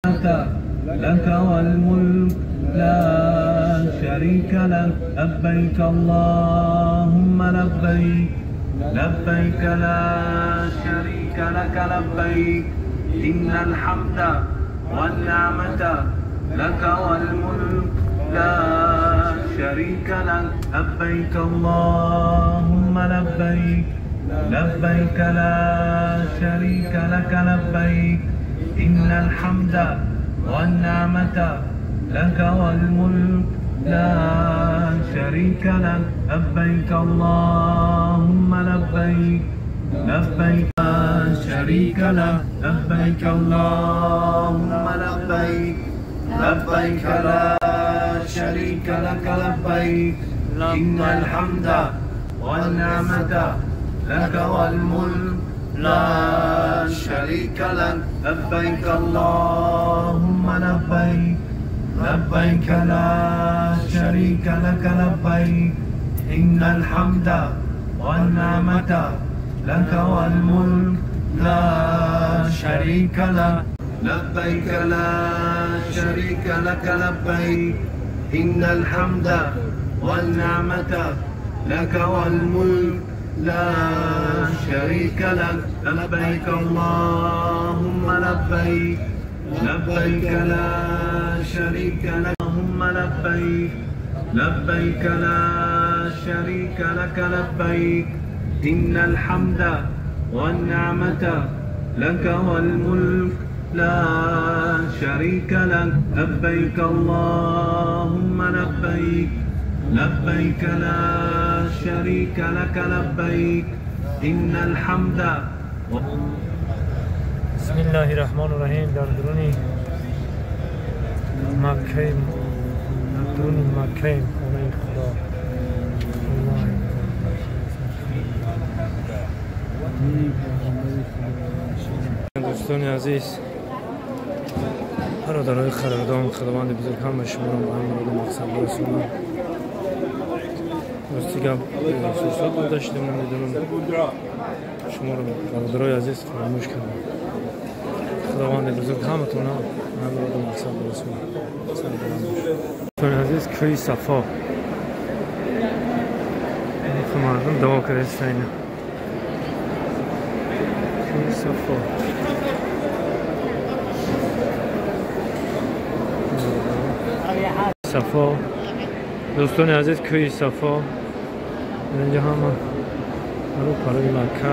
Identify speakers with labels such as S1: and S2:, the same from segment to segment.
S1: لك والملك لا شريك لك لبيك اللهم لبيك لبيك لا شريك لك لبيك إن الحمد والنعمة لك والملك لا شريك لك لبيك اللهم لبيك لبيك لا شريك لك لبيك إن الحمد والنعمة لك والملك لا شريك لك لبيك اللهم لبيك لبيك لا شريك لك لبيك اللهم لبيك لبيك لا شريك لك لبيك إن الحمد والنعمة لك والملك لا شريك لك لبيك اللهم لبيك لبيك لا شريك لك لبيك إن الحمد والنعمة لك والملك لا شريك لك لبيك لا شريك لك لبيك إن الحمد والنعمة لك والملك لا شريك لك لبيك اللهم لبيك لبيك لا شريك لك اللهم لبيك لبيك لا شريك لك لبيك إن الحمد والنعمة لك والملك لا شريك لك لبيك اللهم لبيك لبيك لا شريك لك لبيك إن الحمد
S2: بسم الله الرحمن الرحیم. در درون مکه خانه خدا دوستان عزیز، برادرای قدردان، خداوند بزرگ همه شما را به همین مقصد برسونم. راستی گپ سوسات رو داشتیم، نمیدونم شما رو برادرای عزیز فراموش کردم. خداوند بزرگ همتون را به مقصد برسونم. دوستان عزیز، کوی صفا مردم دعا کرده اینه. کوی صفا صفا دوستان عزیز، کوی صفا اینجا هم رو پروی مکه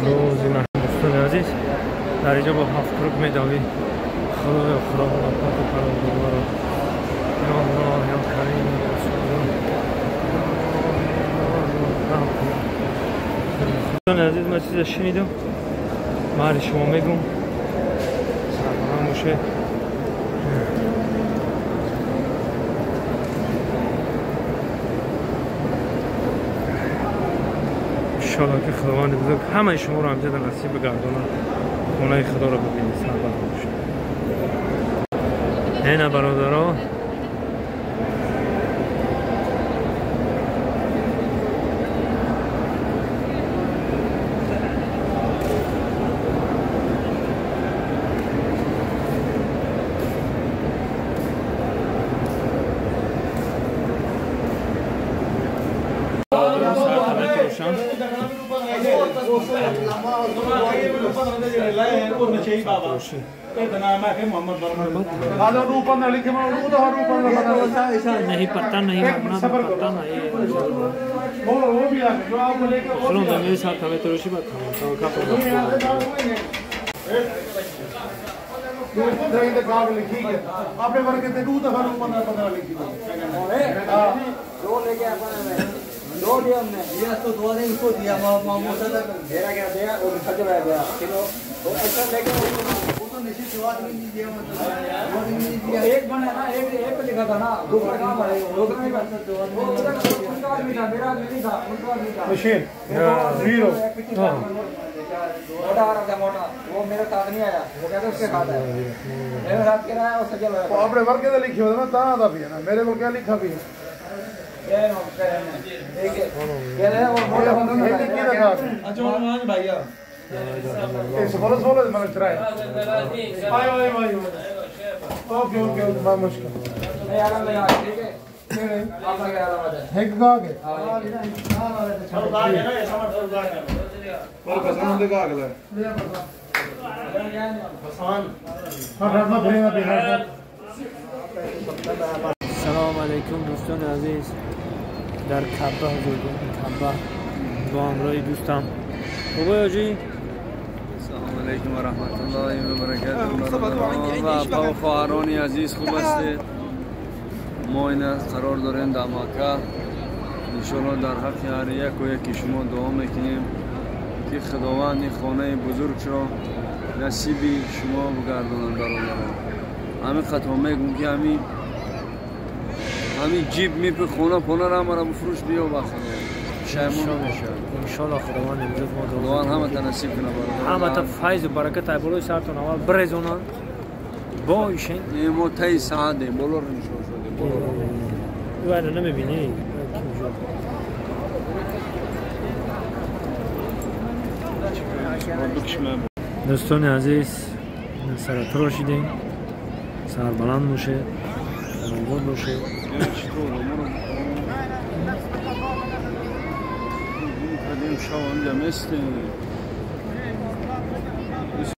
S2: روزی دوستان عزیز در اینجا با 7 گروپ میدوی. خدا ملکات و پروردگار یا الله یا کریم یا رسول الله. دوستان عزیز، من چیز شنیدم مال شما میگم سلام باشه. انشاءالله که خداوند بزرگ همه شما رو همجا در نصیب بگردونه خونه خدا رو ببینید. سلام باشه. اینه برادرها، नहीं पता नहीं अपना पता नहीं। चलो मेरे साथ हमें तो रोशी बात आपने वर्ग के 2 दफा 15 लिखी दो लेके दो दिया हमने दिया तो 2 ने उसको दिया मोसा तक घेरा गया दिया और लिखा के बैठ गया किलो तो ऐसा लेके वो तो निश्चित शुरुआत में नहीं दिया मतलब वो नहीं दिया। एक बना ना एक पे लिखा था ना दूसरा काम है वो नहीं बन सकते उनका भी था मेरा नहीं था उनका भी था मशीन 0 मोटा आ रहा था मोटा वो मेरे साथ नहीं आया वो कहते उसके खाता है मेरे साथ के रहा है वो सजल है। आपने वर्ग के लिखी हो ना ता था भी है ना मेरे को क्या लिखा भी है
S3: سلام علیکم دوستان عزیز، در کعبه حضور داریم. کعبه با همراه دوستم بابای
S4: سلام علیکم و رحمت الله و برکاته. و اپا و خواهرانی عزیز خوب هستید؟ ما این قرار داریم در مکه. انشاءالله در حق هر یک و یکی شما دعا میکنیم که خداوند این خانه بزرگ را نصیبی شما بگردانند برادران. همین خطا میگم که همین جیب میپه خونه پونه را مرا بفروش بیا و بخدا شایمون میشه.
S3: انشالله خداوند امروز ما دعا
S4: خداوند همه تا نصیب کنه برادران.
S3: همه تا فیض و برکت بالای سرتون اول برزونن باشین.
S4: ما تای ساعت دیم بولار نشون شده.
S3: او اینو نمیبینی؟ دوستان عزیز سر تراشیدین، سر بلند باشه، آباد باشه.
S4: شما اینجا مستیم